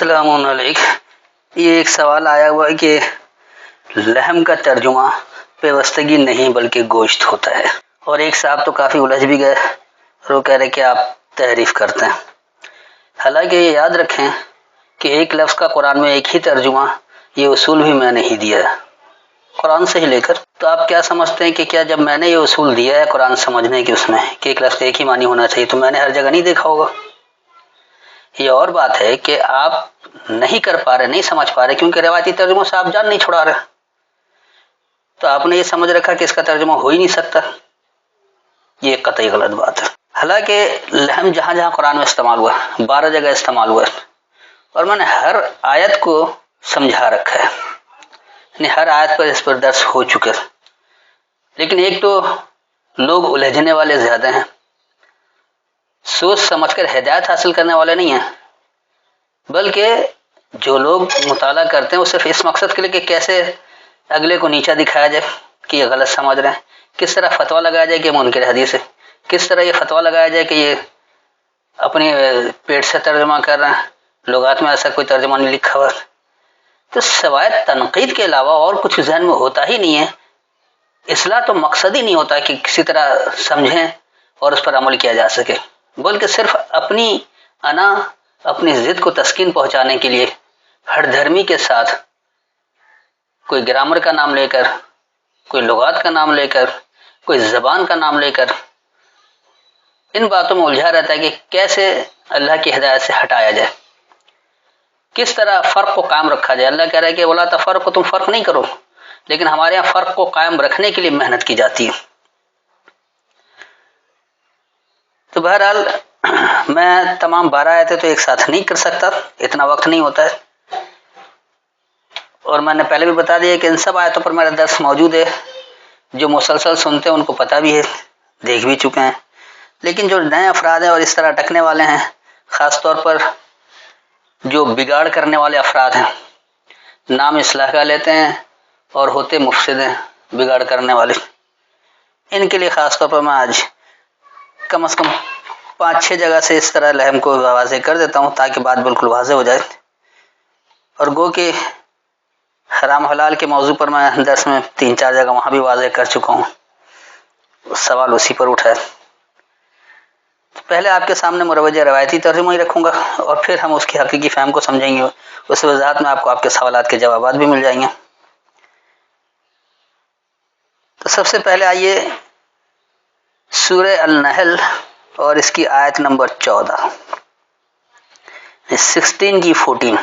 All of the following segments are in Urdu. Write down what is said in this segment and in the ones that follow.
السلام علیکم۔ یہ ایک سوال آیا ہوا ہے کہ لحم کا ترجمہ پیوستگی نہیں بلکہ گوشت ہوتا ہے، اور ایک صاحب تو کافی الجھ بھی گئے اور وہ کہہ رہے کہ آپ تحریف کرتے ہیں۔ حالانکہ یہ یاد رکھیں کہ ایک لفظ کا قرآن میں ایک ہی ترجمہ، یہ اصول بھی میں نے ہی دیا ہے قرآن سے ہی لے کر۔ تو آپ کیا سمجھتے ہیں کہ کیا جب میں نے یہ اصول دیا ہے قرآن سمجھنے کے اس میں کہ ایک لفظ ایک ہی معنی ہونا چاہیے، تو میں نے ہر جگہ نہیں دیکھا ہوگا؟ یہ اور بات ہے کہ آپ نہیں کر پا رہے، نہیں سمجھ پا رہے، کیونکہ روایتی ترجموں سے آپ جان نہیں چھڑا رہے، تو آپ نے یہ سمجھ رکھا کہ اس کا ترجمہ ہو ہی نہیں سکتا۔ یہ قطعی غلط بات ہے۔ حالانکہ لحم جہاں جہاں قرآن میں استعمال ہوا، 12 جگہ استعمال ہوا ہے، اور میں نے ہر آیت کو سمجھا رکھا ہے، یعنی ہر آیت پر اس پر درس ہو چکا ہے۔ لیکن ایک تو لوگ الجھنے والے زیادہ ہیں، سوچ سمجھ کر ہدایت حاصل کرنے والے نہیں ہیں، بلکہ جو لوگ مطالعہ کرتے ہیں وہ صرف اس مقصد کے لیے کہ کیسے اگلے کو نیچا دکھایا جائے کہ یہ غلط سمجھ رہے ہیں، کس طرح فتویٰ لگایا جائے کہ منکر حدیث ہے، کس طرح یہ فتویٰ لگایا جائے کہ یہ اپنے پیٹ سے ترجمہ کر رہے ہیں، لغات میں ایسا کوئی ترجمہ نہیں لکھا ہوا۔ تو سوائے تنقید کے علاوہ اور کچھ ذہن میں ہوتا ہی نہیں ہے۔ اصلاح تو مقصد ہی نہیں ہوتا کہ کسی طرح سمجھیں اور اس پر عمل کیا جا سکے، بلکہ صرف اپنی انا، اپنی ضد کو تسکین پہنچانے کے لیے ہر دھرمی کے ساتھ کوئی گرامر کا نام لے کر، کوئی لغات کا نام لے کر، کوئی زبان کا نام لے کر ان باتوں میں الجھا رہتا ہے کہ کیسے اللہ کی ہدایت سے ہٹایا جائے، کس طرح فرق کو قائم رکھا جائے۔ اللہ کہہ رہا ہے کہ وَلَا تَفَرَّقُوا، تم فرق نہیں کرو، لیکن ہمارے یہاں فرق کو قائم رکھنے کے لیے محنت کی جاتی ہے۔ تو بہرحال میں تمام 12 آیتیں تو ایک ساتھ نہیں کر سکتا، اتنا وقت نہیں ہوتا ہے، اور میں نے پہلے بھی بتا دیا کہ ان سب آیتوں پر میرا درس موجود ہے، جو مسلسل سنتے ہیں ان کو پتہ بھی ہے، دیکھ بھی چکے ہیں۔ لیکن جو نئے افراد ہیں اور اس طرح اٹکنے والے ہیں، خاص طور پر جو بگاڑ کرنے والے افراد ہیں، نام اصلاح کا لیتے ہیں اور ہوتے مفسد ہیں، بگاڑ کرنے والے، ان کے لیے خاص طور پر میں آج کم از کم 5-6 جگہ سے اس طرح لحم کو واضح کر دیتا ہوں تاکہ بات بالکل واضح ہو جائے۔ اور گو کہ حرام حلال کے موضوع پر میں درس میں 3-4 جگہ وہاں بھی واضح کر چکا ہوں، سوال اسی پر اٹھا ہے۔ پہلے آپ کے سامنے مروجہ روایتی ترجمہ ہی رکھوں گا، اور پھر ہم اس کی حقیقی فہم کو سمجھیں گے، اس وضاحت میں آپ کے سوالات کے جوابات بھی مل جائیں گے۔ تو سب سے پہلے آئیے سورہ النحل اور اس کی آیت نمبر 14، 16 کی 14۔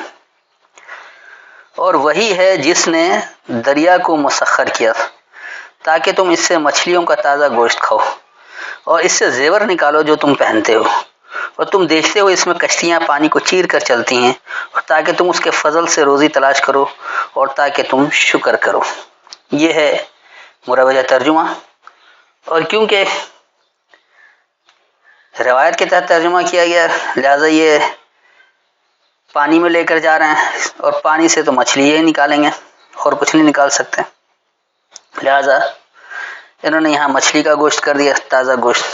اور وہی ہے جس نے دریا کو مسخر کیا تاکہ تم اس سے مچھلیوں کا تازہ گوشت کھاؤ اور اس سے زیور نکالو جو تم پہنتے ہو، اور تم دیکھتے ہو اس میں کشتیاں پانی کو چیر کر چلتی ہیں، تاکہ تم اس کے فضل سے روزی تلاش کرو اور تاکہ تم شکر کرو۔ یہ ہے مروجہ ترجمہ، اور کیونکہ روایت کے تحت ترجمہ کیا گیا لہذا یہ پانی میں لے کر جا رہے ہیں، اور پانی سے تو مچھلی ہی نکالیں گے اور کچھ نہیں نکال سکتے، لہذا انہوں نے یہاں مچھلی کا گوشت کر دیا، تازہ گوشت۔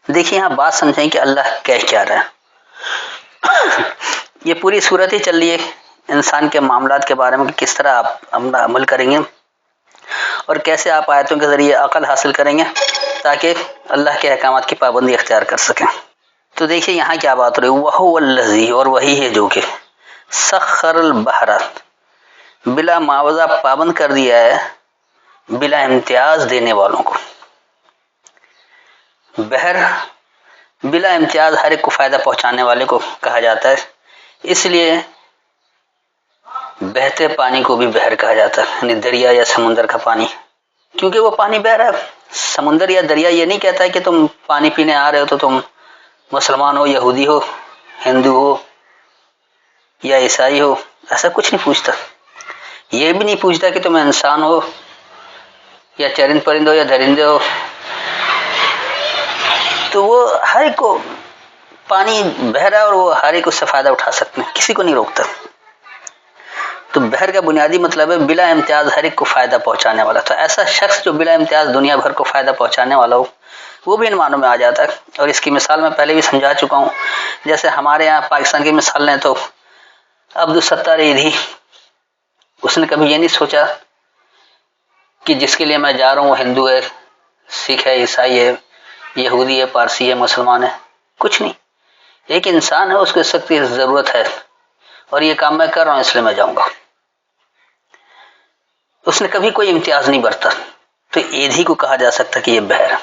دیکھیے یہاں بات سمجھیں کہ اللہ کہہ کیا رہا ہے۔ یہ پوری صورت ہی چل رہی ہے انسان کے معاملات کے بارے میں کہ کس طرح آپ عمل کریں گے اور کیسے آپ آیتوں کے ذریعے عقل حاصل کریں گے تاکہ اللہ کے احکامات کی پابندی اختیار کر سکیں۔ تو دیکھیے یہاں کیا بات ہو رہی ہے، وَهُوَ الَّذِي، اور وہی ہے جو کہ سخر البحر، بلا معاوضہ پابند کر دیا ہے، بلا امتیاز دینے والوں کو۔ بحر بلا امتیاز ہر ایک کو فائدہ پہنچانے والے کو کہا جاتا ہے، اس لیے بہتے پانی کو بھی بحر کہا جاتا ہے، یعنی دریا یا سمندر کا پانی، کیونکہ وہ پانی بہ رہا ہے۔ سمندر یا دریا یہ نہیں کہتا ہے کہ تم پانی پینے آ رہے ہو تو تم مسلمان ہو، یہودی ہو، ہندو ہو یا عیسائی ہو، ایسا کچھ نہیں پوچھتا۔ یہ بھی نہیں پوچھتا کہ تم انسان ہو یا چرند پرند ہو یا درندے ہو، تو وہ ہر ایک کو پانی بہ رہا ہے اور وہ ہر ایک اس سے فائدہ اٹھا سکتے ہیں، کسی کو نہیں روکتا۔ تو بحر کا بنیادی مطلب ہے بلا امتیاز ہر ایک کو فائدہ پہنچانے والا۔ تو ایسا شخص جو بلا امتیاز دنیا بھر کو فائدہ پہنچانے والا ہو، وہ بھی ان معنوں میں آ جاتا ہے. اور اس کی مثال میں پہلے بھی سمجھا چکا ہوں. جیسے ہمارے یہاں پاکستان کی مثال لیں تو عبدالستار ایدھی، اس نے کبھی یہ نہیں سوچا کہ جس کے لیے میں جا رہا ہوں وہ ہندو ہے، سکھ ہے، عیسائی ہے، یہودی ہے، پارسی ہے، مسلمان ہے. کچھ نہیں، ایک انسان ہے، اس کو سخت ضرورت ہے اور یہ کام میں کر رہا ہوں اس لیے میں جاؤں گا. اس نے کبھی کوئی امتیاز نہیں برتا. تو ایدھی کو کہا جا سکتا کہ یہ بہر.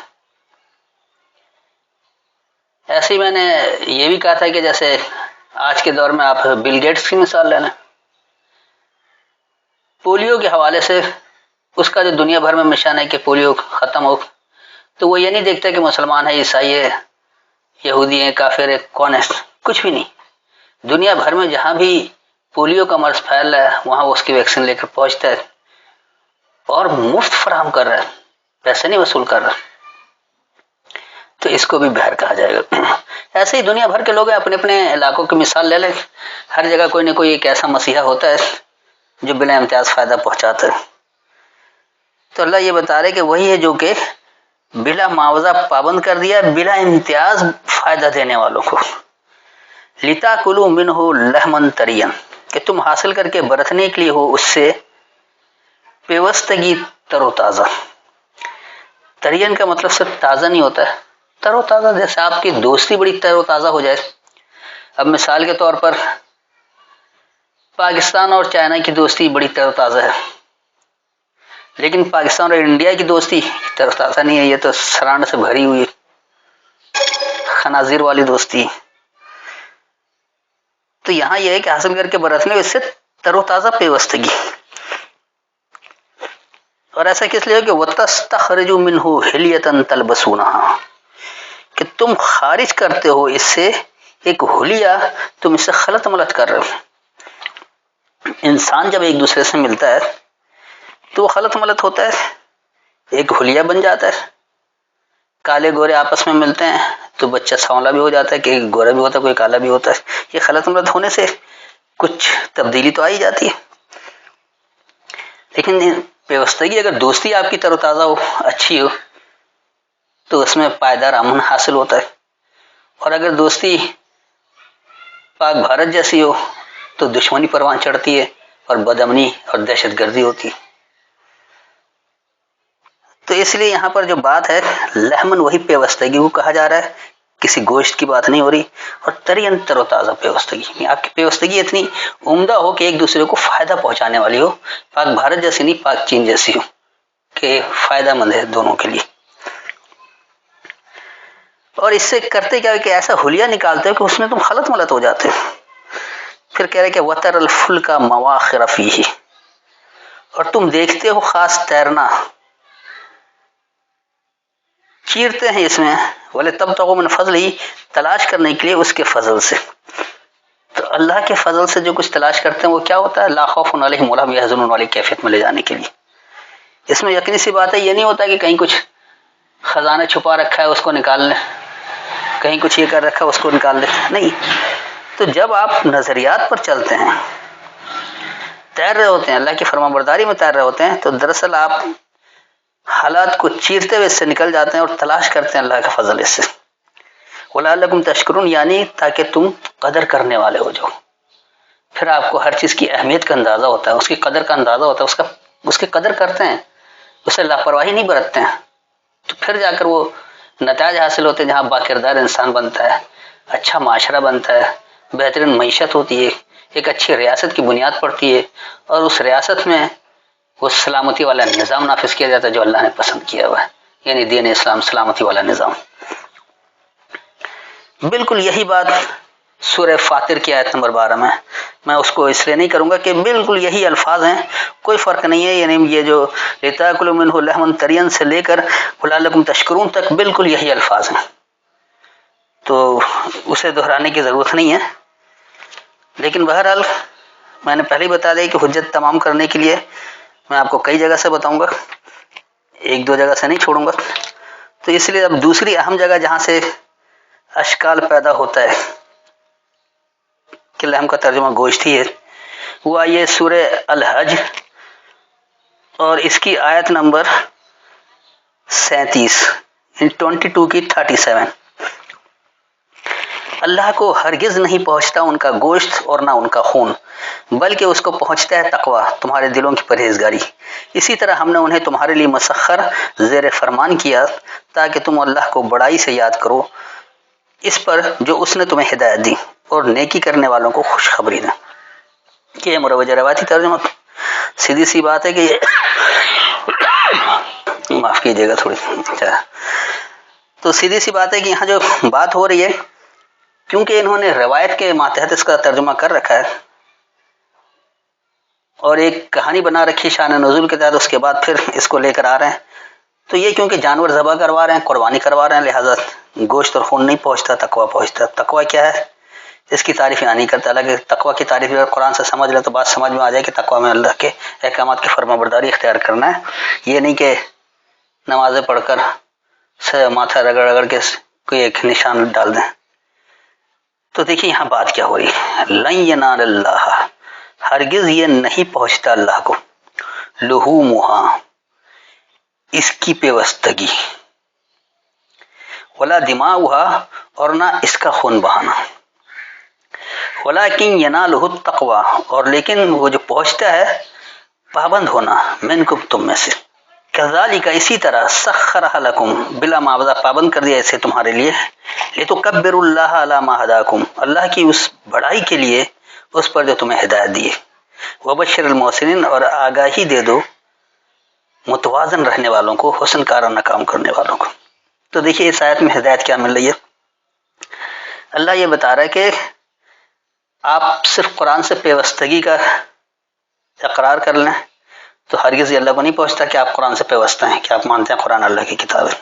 ایسے ہی میں نے یہ بھی کہا تھا کہ جیسے آج کے دور میں آپ بل گیٹس کی مثال لے لیں، پولیو کے حوالے سے اس کا جو دنیا بھر میں مشن ہے کہ پولیو ختم ہو، تو وہ یہ نہیں دیکھتا کہ مسلمان ہے، عیسائی ہے، یہودی ہے، کافر ہے، کون ہے، کچھ بھی نہیں. دنیا بھر میں جہاں بھی پولیو کا مرض پھیل رہا ہے وہاں وہ اس کی ویکسین لے کر پہنچتا ہے اور مفت فراہم کر رہا ہے، پیسے نہیں وصول کر رہا. تو اس کو بھی بہر کہا جائے گا. ایسے ہی دنیا بھر کے لوگ اپنے اپنے علاقوں کی مثال لے لیں، ہر جگہ کوئی نہ کوئی ایک ایسا مسیحا ہوتا ہے جو بلا امتیاز فائدہ پہنچاتا ہے. تو اللہ یہ بتا رہے کہ وہی ہے جو کہ بلا معاوضہ پابند کر دیا بلا امتیاز فائدہ دینے والوں کو. لِتَأْكُلُوا مِنْهُ لَحْمًا طَرِيًّا، کہ تم حاصل کر کے برتنے کے لیے ہو اس سے پیوستگی تر و تازہ. ترین کا مطلب صرف تازہ نہیں ہوتا ہے، تر و تازہ. جیسے آپ کی دوستی بڑی تر و تازہ ہو جائے. اب مثال کے طور پر پاکستان اور چائنا کی دوستی بڑی تر و تازہ ہے، لیکن پاکستان اور انڈیا کی دوستی تر و تازہ نہیں ہے، یہ تو سرانڈ سے بھری ہوئی خنازیر والی دوستی. تو یہاں یہ ہے کہ حاصل کر کے برتنے اس سے تر و تازہ پیوستگی. اور ایسا کس لیے کہ وَتَسْتَخْرِجُوا مِنْهُ حِلْيَةً تَلْبَسُونَهَا، کہ تم خارج کرتے ہو اس سے ایک حلیہ، تم اس سے خلط ملط کر رہے ہو. انسان جب ایک دوسرے سے ملتا ہے تو وہ خلط ملط ہوتا ہے، ایک حلیہ بن جاتا ہے. کالے گورے آپس میں ملتے ہیں تو بچہ سانولا بھی ہو جاتا ہے، کہ گورا بھی ہوتا ہے، کوئی کالا بھی ہوتا ہے. یہ خلط ملط ہونے سے کچھ تبدیلی تو آئی جاتی ہے. لیکن پیوستگی، اگر دوستی آپ کی تر و تازہ ہو، اچھی ہو، تو اس میں پائیدار امن حاصل ہوتا ہے. اور اگر دوستی پاک بھارت جیسی ہو تو دشمنی پروان چڑھتی ہے اور بدامنی اور دہشت گردی ہوتی ہے. تو اس لیے یہاں پر جو بات ہے لحمن، وہی پیوستگی کو کہا جا رہا ہے، کسی گوشت کی بات نہیں ہو رہی. اور ترین تر و تازہ پیوستگی، آپ کی پیوستگی اتنی عمدہ ہو کہ ایک دوسرے کو فائدہ پہنچانے والی ہو، پاک بھارت جیسی نہیں، پاک چین جیسی ہو کہ فائدہ مند ہے دونوں کے لیے. اور اس سے کرتے کیا ہے کہ ایسا حلیہ نکالتے ہو کہ اس میں تم خلط ملط ہو جاتے ہو. پھر کہہ رہے کہ وَتَرَ الْفُلْكَ مَوَاخِرَ فِيهِ، اور تم دیکھتے ہو خاص تیرنا، چیرتے ہیں اس میں، وَلِتَبْتَغُوا مِنْ فَضْلِهِ، تلاش کرنے کے لیے اس کے فضل سے. تو اللہ کے فضل سے جو کچھ تلاش کرتے ہیں وہ کیا ہوتا ہے؟ لا خوف علیہم ولا هم يحزنون والی کیفیت میں لے جانے کے لیے. اس میں یقینی سی بات ہے، یہ نہیں ہوتا کہ کہیں کچھ خزانہ چھپا رکھا ہے اس کو نکال لیں، کہیں کچھ یہ کر رکھا ہے اس کو نکال لیں، نہیں. تو جب آپ نظریات پر چلتے ہیں، تیر رہے ہوتے ہیں، اللہ کی فرما برداری میں تیر رہے ہوتے ہیں، تو دراصل آپ حالات کو چیرتے ہوئے اس سے نکل جاتے ہیں اور تلاش کرتے ہیں اللہ کا فضل اس سے. وَلَعَلَّكُمْ تَشْكُرُونَ، یعنی تاکہ تم قدر کرنے والے ہو جاؤ. پھر آپ کو ہر چیز کی اہمیت کا اندازہ ہوتا ہے، اس کی قدر کا اندازہ ہوتا ہے، اس کی قدر کرتے ہیں، اسے لاپرواہی نہیں برتتے ہیں. تو پھر جا کر وہ نتائج حاصل ہوتے ہیں جہاں باکردار انسان بنتا ہے، اچھا معاشرہ بنتا ہے، بہترین معیشت ہوتی ہے، ایک اچھی ریاست کی بنیاد پڑتی ہے، اور اس ریاست میں وہ سلامتی والا نظام نافذ کیا جاتا ہے جو اللہ نے پسند کیا ہوا ہے، یعنی دین اسلام، سلامتی والا نظام. بالکل یہی بات سورہ فاطر کی آیت نمبر 12 میں اس کو اس لیے نہیں کروں گا کہ بالکل یہی الفاظ ہیں، کوئی فرق نہیں ہے. یعنی یہ جو لِتَأْكُلُوا مِنْهُ لَحْمًا طَرِيًّا سے لے کر وَلَعَلَّكُمْ تَشْكُرُونَ تک بالکل یہی الفاظ ہیں، تو اسے دہرانے کی ضرورت نہیں ہے. لیکن بہرحال میں نے پہلے ہی بتا دیا کہ حجت تمام کرنے کے لیے میں آپ کو کئی جگہ سے بتاؤں گا، ایک دو جگہ سے نہیں چھوڑوں گا. تو اس لیے اب دوسری اہم جگہ جہاں سے اشکال پیدا ہوتا ہے کہ لحم کا ترجمہ گوشت ہی ہے، وہ آئیے سورہ الحج اور اس کی آیت نمبر 37، 22 کی 37۔ اللہ کو ہرگز نہیں پہنچتا ان کا گوشت اور نہ ان کا خون، بلکہ اس کو پہنچتا ہے تقوی، تمہارے دلوں کی پرہیزگاری۔ اسی طرح ہم نے انہیں تمہارے لیے مسخر زیر فرمان کیا تاکہ تم اللہ کو بڑائی سے یاد کرو اس پر جو اس نے تمہیں ہدایت دی، اور نیکی کرنے والوں کو خوشخبری دیں۔ کہ یہ مروجہ روایتی ترجمہ، سیدھی سی بات ہے کہ یہ معاف کیجیے گا تھوڑی، تو سیدھی سی بات ہے کہ یہاں جو بات ہو رہی ہے، کیونکہ انہوں نے روایت کے ماتحت اس کا ترجمہ کر رکھا ہے اور ایک کہانی بنا رکھی شان نزول کے تحت، اس کے بعد پھر اس کو لے کر آ رہے ہیں، تو یہ کیونکہ جانور ذبح کروا رہے ہیں، قربانی کروا رہے ہیں، لہٰذا گوشت اور خون نہیں پہنچتا، تقوی پہنچتا۔ تقوی کیا ہے اس کی تعریف یہاں نہیں کرتا، حالانکہ تقوی کی تعریف اگر قرآن سے سمجھ لیں تو بات سمجھ میں آ جائے کہ تقوی میں اللہ کے احکامات کی فرما برداری اختیار کرنا ہے، یہ نہیں کہ نمازیں پڑھ کر ماتھا رگڑ رگڑ کے کوئی ایک نشان ڈال دیں۔ تو دیکھیے یہاں بات کیا ہو رہی ہے، لن ینال اللہ، ہرگز یہ نہیں پہنچتا اللہ کو، لحومہا، اس کی پیوستگی، ولا دماؤہا، اور نہ اس کا خون بہانا، ولیکن ینالہ التقوی، اور لیکن وہ جو پہنچتا ہے پابند ہونا، منکم، تم میں سے، کذالک، اسی طرح، سخرھا لکم، بلا معاوضہ پابند کر دیا اسے تمہارے لیے، لتکبروا اللہ علی ما ہداکم، اللہ کی اس بڑائی کے لیے اس پر جو تمہیں ہدایت دی ہے، وبشر المحسنین، اور آگاہی دے دو متوازن رہنے والوں کو، حسن کارانہ کام کرنے والوں کو۔ تو دیکھیے اس آیت میں ہدایت کیا مل رہی ہے، اللہ یہ بتا رہا ہے کہ آپ صرف قرآن سے پیوستگی کا اقرار کر لیں تو ہرگز یہ اللہ کو نہیں پہنچتا کہ آپ قرآن سے پیوستہ ہیں، کہ آپ مانتے ہیں قرآن اللہ کی کتاب ہے،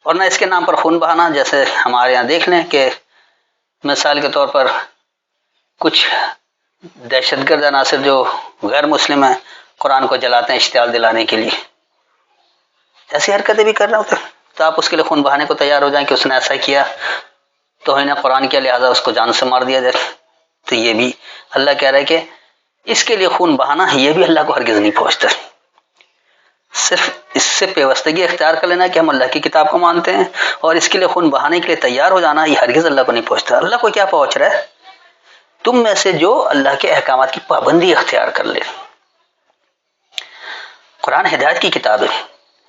اور نہ اس کے نام پر خون بہانا، جیسے ہمارے یہاں دیکھ لیں کہ مثال کے طور پر کچھ دہشت گرد عناصر جو غیر مسلم ہیں قرآن کو جلاتے ہیں اشتعال دلانے کے لیے، ایسی حرکتیں بھی کر رہے ہوتے ہیں، تو آپ اس کے لیے خون بہانے کو تیار ہو جائیں کہ اس نے ایسا کیا، توہین قرآن کیا، لہٰذا اس کو جان سے مار دیا جائے۔ تو یہ بھی اللہ کہہ رہا ہے کہ اس کے لیے خون بہانا، یہ بھی اللہ کو ہرگز نہیں پہنچتا، صرف اس سے پیوستگی اختیار کر لینا کہ ہم اللہ کی کتاب کو مانتے ہیں اور اس کے لیے خون بہانے کے لیے تیار ہو جانا، یہ ہرگز اللہ کو نہیں پہنچتا۔ اللہ کو کیا پہنچ رہا ہے، تم میں سے جو اللہ کے احکامات کی پابندی اختیار کر لے۔ قرآن ہدایت کی کتاب ہے،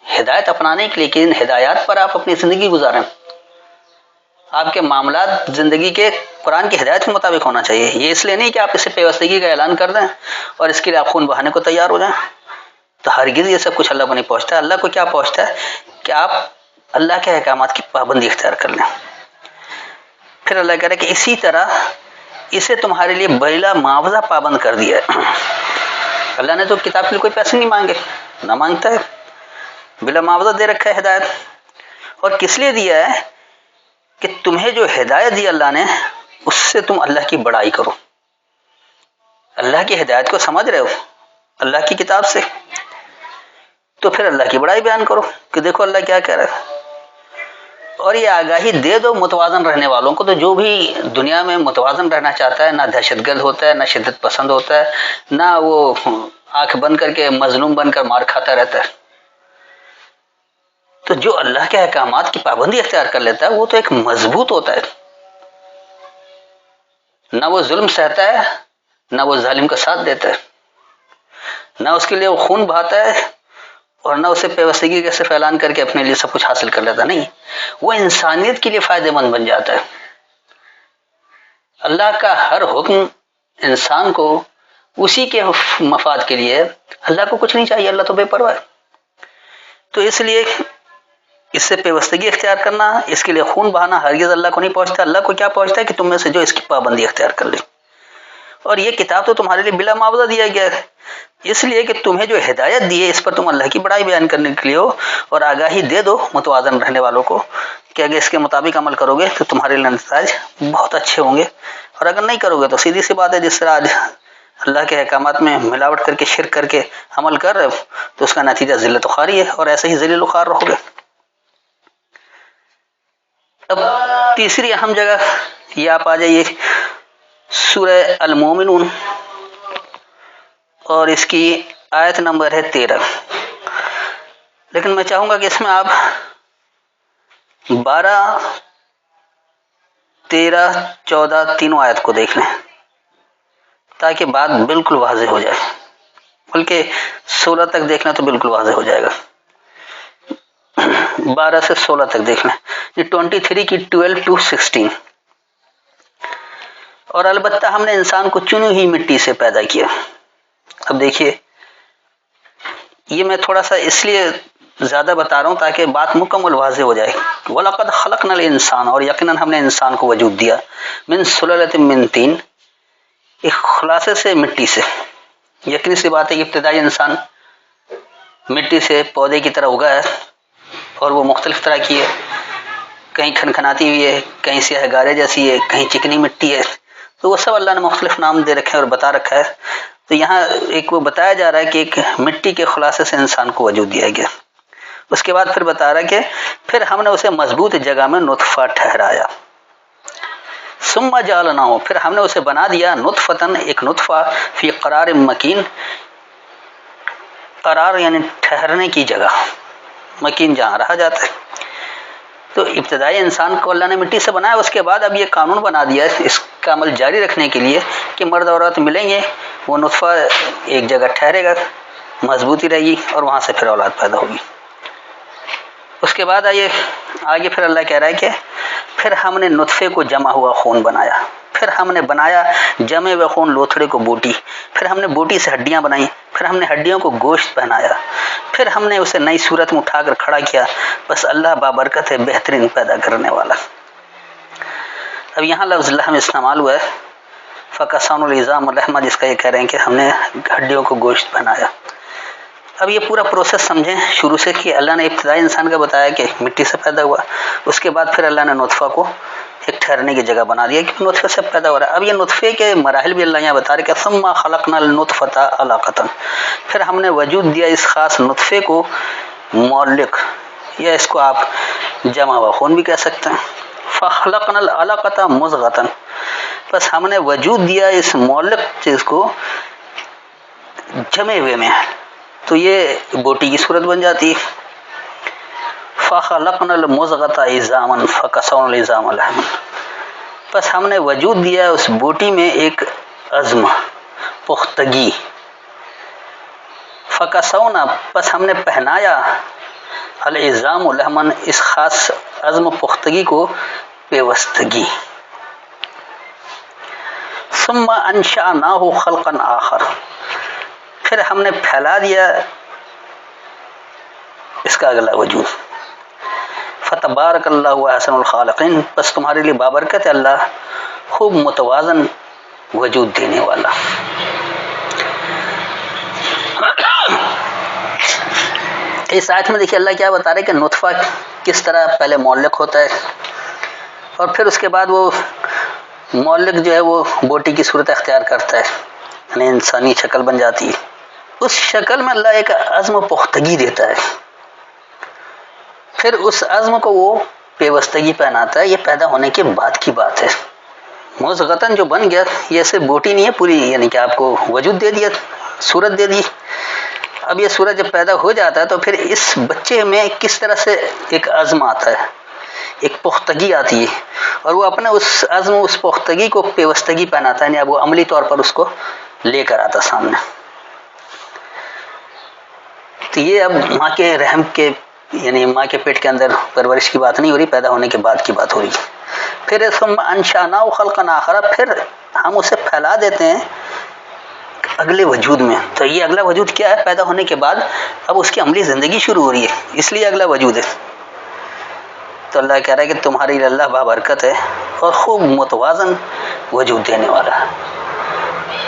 ہدایت اپنانے کے لیے، لیکن ہدایات پر آپ اپنی زندگی گزاریں، آپ کے معاملات زندگی کے قرآن کی ہدایت کے مطابق ہونا چاہیے، یہ اس لیے نہیں کہ آپ اسے پیوستگی کا اعلان کر دیں اور اس کے لیے آپ خون بہانے کو تیار ہو جائیں، تو ہرگز یہ سب کچھ اللہ کو نہیں پہنچتا۔ اللہ کو کیا پہنچتا ہے کہ آپ اللہ کے احکامات کی پابندی اختیار کر لیں۔ پھر اللہ کہہ رہا ہے کہ اسی طرح اسے تمہارے لیے بلا معاوضہ پابند کر دیا ہے۔ اللہ نے تو کتاب کے لیے کوئی پیسے نہیں مانگے، نہ مانگتا ہے، بلا معاوضہ دے رکھا ہے ہدایت، اور کس لیے دیا ہے کہ تمہیں جو ہدایت دی اللہ نے اس سے تم اللہ کی بڑائی کرو، اللہ کی ہدایت کو سمجھ رہے ہو اللہ کی کتاب سے، تو پھر اللہ کی بڑائی بیان کرو کہ دیکھو اللہ کیا کہہ رہا ہے، اور یہ آگاہی دے دو متوازن رہنے والوں کو۔ تو جو بھی دنیا میں متوازن رہنا چاہتا ہے، نہ دہشت گرد ہوتا ہے، نہ شدت پسند ہوتا ہے، نہ وہ آنکھ بند کر کے مظلوم بن کر مار کھاتا رہتا ہے، تو جو اللہ کے احکامات کی پابندی اختیار کر لیتا ہے وہ تو ایک مضبوط ہوتا ہے، نہ وہ ظلم سہتا ہے، نہ وہ ظالم کا ساتھ دیتا ہے، نہ اس کے لیے وہ خون بہاتا ہے، اور نہ اسے پیوستگی کا صرف اعلان کر کے اپنے لیے سب کچھ حاصل کر لیتا، نہیں، وہ انسانیت کے لیے فائدہ مند بن جاتا ہے۔ اللہ کا ہر حکم انسان کو اسی کے مفاد کے لیے، اللہ کو کچھ نہیں چاہیے، اللہ تو بے پرواہ ہے، تو اس لیے اس سے پیوستگی اختیار کرنا، اس کے لیے خون بہانا ہرگز اللہ کو نہیں پہنچتا۔ اللہ کو کیا پہنچتا ہے کہ تم میں سے جو اس کی پابندی اختیار کر لے، اور یہ کتاب تو تمہارے لیے بلا معاوضہ دیا گیا ہے، اس لیے کہ تمہیں جو ہدایت دی ہے اس پر تم اللہ کی بڑائی بیان کرنے کے لیے ہو، اور آگاہی دے دو متوازن رہنے والوں کو کہ اگر اس کے مطابق عمل کرو گے تو تمہارے لیے نتائج بہت اچھے ہوں گے، اور اگر نہیں کرو گے تو سیدھی سی بات ہے، جس طرح آج اللہ کے احکامات میں ملاوٹ کر کے شرک کر کے عمل کر رہے ہو تو اس کا نتیجہ ذلت و خواری ہے، اور ایسے ہی ذلیل و خوار رہو گے۔ اب تیسری اہم جگہ یہ آپ آ جائیے سورہ المومنون، اور اس کی آیت نمبر ہے 13، لیکن میں چاہوں گا کہ اس میں آپ 12, 13, 14 تینوں آیت کو دیکھ لیں تاکہ بات بالکل واضح ہو جائے، بلکہ 16 تک دیکھ لیں تو بالکل واضح ہو جائے گا۔ 12 سے 16 تک دیکھ لیں، یہ 23 کی 12 to 16۔ اور البتہ ہم نے انسان کو چنی ہوئی مٹی سے پیدا کیا۔ اب دیکھیے، یہ میں تھوڑا سا اس لیے زیادہ بتا رہا ہوں تاکہ بات مکمل واضح ہو جائے۔ وَلَقَدْ خَلَقْنَا الْإِنسَانَ، اور یقیناً ہم نے انسان کو وجود دیا، من سلالۃ من طین، ایک خلاصے سے، مٹی سے۔ یقینی سی بات ہے کہ ابتدائی انسان مٹی سے پودے کی طرح اگا ہے، اور وہ مختلف طرح کی ہے، کہیں کھنکھناتی ہوئی ہے، کہیں سیاہ گارے جیسی ہے، کہیں چکنی مٹی ہے، تو وہ سب اللہ نے مختلف نام دے رکھے ہیں اور بتا رکھا ہے۔ تو یہاں ایک وہ بتایا جا رہا ہے کہ ایک مٹی کے خلاصے سے انسان کو وجود دیا گیا۔ اس کے بعد پھر بتا رہا ہے کہ پھر ہم نے اسے مضبوط جگہ میں نطفہ ٹھہرایا، ثم جعلناہ، پھر ہم نے اسے بنا دیا نطفتن، ایک نطفہ، فی قرار مکین، قرار یعنی ٹھہرنے کی جگہ، مکین جہاں رہا جاتا ہے۔ تو ابتدائی انسان کو اللہ نے مٹی سے بنایا، اس کے بعد اب یہ قانون بنا دیا ہے اس کا عمل جاری رکھنے کے لیے کہ مرد اور عورت ملیں گے، وہ نطفہ ایک جگہ ٹھہرے گا، مضبوطی رہے گی، اور وہاں سے پھر اولاد پیدا ہوگی۔ اس کے بعد آگے پھر اللہ کہہ رہا ہے کہ پھر ہم نے نطفے کو جمع ہوا خون بنایا، پھر ہم نے بنایا جمع ہوا خون لوتھڑے کو بوٹی، پھر ہم نے بوٹی سے ہڈیاں بنائیں، پھر ہم نے ہڈیوں کو گوشت پہنایا، پھر ہم نے اسے نئی صورت میں اٹھا کر کھڑا کیا۔ بس اللہ بابرکت ہے، بہترین پیدا کرنے والا۔ اب یہاں لفظ لحم استعمال ہوا ہے، فَكَسَوْنَا الْعِظَامَ لَحْمًا، جس کا یہ کہہ رہے ہیں کہ ہم نے ہڈیوں کو گوشت پہنایا۔ اب یہ پورا پروسیس سمجھیں شروع سے کہ اللہ نے ابتدائی انسان کا بتایا کہ مٹی سے پیدا ہوا، اس کے بعد پھر اللہ نے نطفہ کو ایک ٹھہرنے کی جگہ بنا دیا کہ نطفے سے پیدا ہو رہا ہے۔ اب یہ نطفے کے مراحل بھی اللہ یہاں بتا رہے کہ ثم خلقنا النطفۃ علقۃ، پھر ہم نے وجود دیا اس خاص نطفے کو معلق، یا اس کو آپ جمع و خون بھی کہہ سکتے ہیں۔ فخلقنا العلقۃ مضغۃ، بس ہم نے وجود دیا اس معلق چیز کو جمے ہوئے میں، تو یہ بوٹی کی صورت بن جاتی ہے۔ فخلقنا المضغۃ عظاما فکسونا العظام لحما، بس ہم نے وجود دیا اس بوٹی میں ایک عظم، پختگی۔ فکسونا، بس ہم نے پہنایا العظام لحما، اس خاص عظم پختگی کو پیوستگی۔ ثم انشأناہ خلقا آخر، پھر ہم نے پھیلا دیا اس کا اگلا وجود۔ فتبارک اللہ احسن الخالقین، بس تمہارے لیے بابرکت ہے اللہ خوب متوازن وجود دینے والا۔ اس آیت میں دیکھیے اللہ کیا بتا رہے ہیں کہ نطفہ کس طرح پہلے معلق ہوتا ہے، اور پھر اس کے بعد وہ معلق جو ہے وہ بوٹی کی صورت اختیار کرتا ہے، یعنی انسانی شکل بن جاتی ہے۔ اس شکل میں اللہ ایک عزم پختگی دیتا ہے، پھر اس عزم کو وہ پیوستگی پہناتا ہے۔ یہ پیدا ہونے کے بعد کی بات ہے۔ مضغتاً جو بن گیا، یہ ایسے بوٹی نہیں ہے پوری، یعنی کہ آپ کو وجود دے دیا، صورت دے دی۔ اب یہ صورت جب پیدا ہو جاتا ہے تو پھر اس بچے میں کس طرح سے ایک عزم آتا ہے، ایک پختگی آتی ہے، اور وہ اپنے اس عزم، اس پختگی کو پیوستگی پہناتا ہے، یعنی اب وہ عملی طور پر اس کو لے کر آتا سامنے۔ تو یہ اب ماں کے رحم کے، یعنی ماں کے پیٹ کے اندر پرورش کی بات نہیں ہو رہی، پیدا ہونے کے بعد کی بات ہو رہی ہے۔ پھر ثم انشأناہ خلقا آخر، پھر ہم اسے پھیلا دیتے ہیں اگلے وجود میں۔ تو یہ اگلا وجود کیا ہے؟ پیدا ہونے کے بعد اب اس کی عملی زندگی شروع ہو رہی ہے، اس لیے اگلا وجود ہے۔ تو اللہ کہہ رہا ہے کہ تمہاری اللہ بابرکت ہے اور خوب متوازن وجود دینے والا ہے،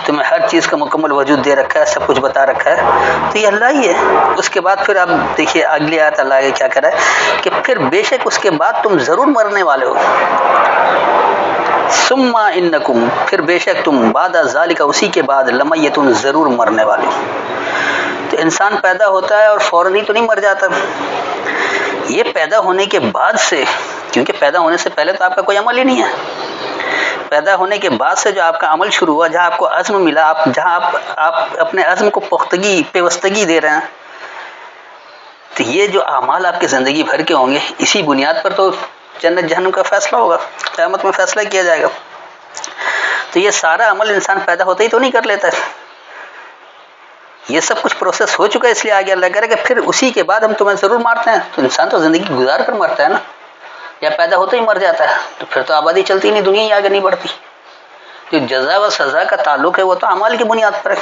تمہیں ہر چیز کا مکمل وجود دے رکھا ہے، سب کچھ بتا رکھا ہے، تو یہ اللہ ہی ہے۔ اس کے بعد پھر اب دیکھیے اگلی آیت اللہ کیا کہہ رہا ہے کہ پھر بے شک اس کے بعد تم ضرور مرنے والے ہو۔ ثم انکم، پھر بے شک تم، بعد ذالک، اسی کے بعد، لمیتون، ضرور مرنے والے ہو۔ تو انسان پیدا ہوتا ہے اور فوراً ہی تو نہیں مر جاتا، یہ پیدا ہونے کے بعد سے، کیونکہ پیدا ہونے سے پہلے تو آپ کا کوئی عمل ہی نہیں ہے، پیدا ہونے کے بعد سے جو آپ کا عمل شروع ہوا، جہاں آپ کو عزم ملا، جہاں آپ اپنے عزم کو پختگی، پیوستگی دے رہے ہیں، تو یہ جو اعمال آپ کی زندگی بھر کے ہوں گے، اسی بنیاد پر تو جنت جہنم کا فیصلہ ہوگا، قیامت میں فیصلہ کیا جائے گا۔ تو یہ سارا عمل انسان پیدا ہوتا ہی تو نہیں کر لیتا ہے، یہ سب کچھ پروسیس ہو چکا ہے، اس لیے آگے اللہ کہہ رہا ہے کہ پھر اسی کے بعد ہم تمہیں ضرور مارتے ہیں۔ تو انسان تو زندگی گزار کر مرتا ہے نا، یا پیدا ہوتے ہی مر جاتا ہے، تو پھر تو آبادی چلتی نہیں، دنیا ہی آگے نہیں بڑھتی۔ جو جزا و سزا کا تعلق ہے وہ تو اعمال کی بنیاد پر ہے۔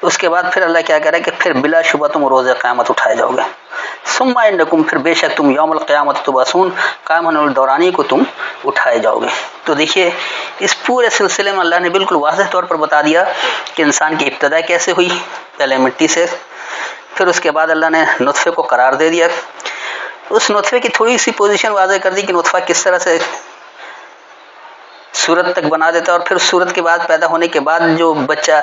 اس کے بعد پھر اللہ کیا کہہ رہا ہے کہ پھر بلا شبہ تم روز قیامت اٹھائے جاؤ گے، ثم انکم، پھر بے شک تم یوم القیامت تبعثون، قیام ہونے والے دورانی کو تم اٹھائے جاؤ گے۔ تو دیکھیے اس پورے سلسلے میں اللہ نے بالکل واضح طور پر بتا دیا کہ انسان کی ابتدا کیسے ہوئی، پہلے مٹی سے، پھر اس کے بعد اللہ نے نطفے کو قرار دے دیا، اس نطفے کی تھوڑی سی پوزیشن واضح کر دی کہ نطفہ کس طرح سے صورت تک بنا دیتا ہے، اور پھر صورت کے بعد پیدا ہونے کے بعد جو بچہ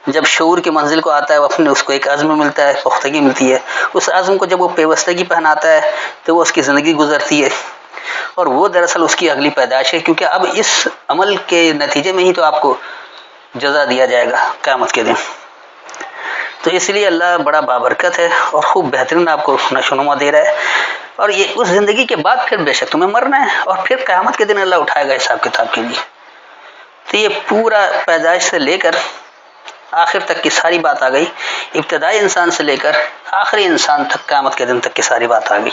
جب شعور کی منزل کو آتا ہے، اپنے اس کو ایک عزم ملتا ہے، پختگی ملتی ہے، اس عزم کو جب وہ پیوستگی پہناتا ہے تو وہ اس کی زندگی گزرتی ہے، اور وہ دراصل اس کی اگلی پیدائش ہے، کیونکہ اب اس عمل کے نتیجے میں ہی تو آپ کو جزا دیا جائے گا قیامت کے دن۔ تو اس لیے اللہ بڑا بابرکت ہے اور خوب بہترین آپ کو نشو و نما دے رہا ہے، اور یہ اس زندگی کے بعد پھر بے شک تمہیں مرنا ہے، اور پھر قیامت کے دن اللہ اٹھائے گا حساب کتاب کے لیے۔ تو یہ پورا پیدائش سے لے کر آخر تک کی ساری بات آ گئی، ابتدائی انسان سے لے کر آخری انسان تک، قیامت کے دن تک کی ساری بات آ گئی۔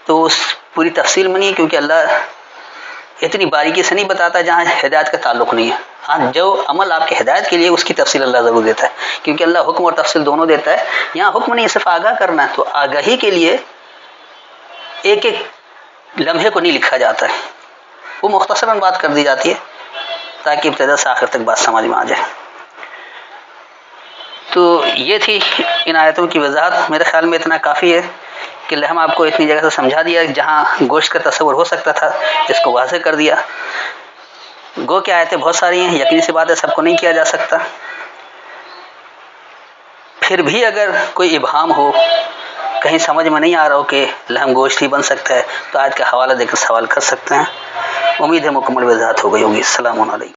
تو اس پوری تفصیل میں نہیں، کیونکہ اللہ اتنی باریکی سے نہیں بتاتا جہاں ہدایت کا تعلق نہیں ہے۔ ہاں جو عمل آپ کے ہدایت کے لیے اس کی تفصیل اللہ ضرور دیتا ہے، کیونکہ اللہ حکم اور تفصیل دونوں دیتا ہے۔ یہاں حکم نہیں، صرف آگاہ کرنا ہے، تو آگاہی کے لیے ایک ایک لمحے کو نہیں لکھا جاتا ہے، وہ مختصراً بات کر دی جاتی ہے تاکہ ابتدا سے آخر تک بات سمجھ میں آ جائے۔ تو یہ تھی ان آیتوں کی وضاحت، میرے خیال میں اتنا کافی ہے کہ ہم آپ کو اتنی جگہ سے سمجھا دیا، جہاں گوشت کا تصور ہو سکتا تھا اس کو واضح کر دیا۔ گو کہ آیتیں بہت ساری ہیں، یقینی سی بات ہے سب کو نہیں کیا جا سکتا، پھر بھی اگر کوئی ابہام ہو، کہیں سمجھ میں نہیں آ رہا ہو کہ لحم گوشت ہی بن سکتا ہے، تو آیت کا حوالہ دے کر سوال کر سکتے ہیں۔ امید ہے مکمل وضاحت ہو گئی ہوگی۔ السلام علیکم۔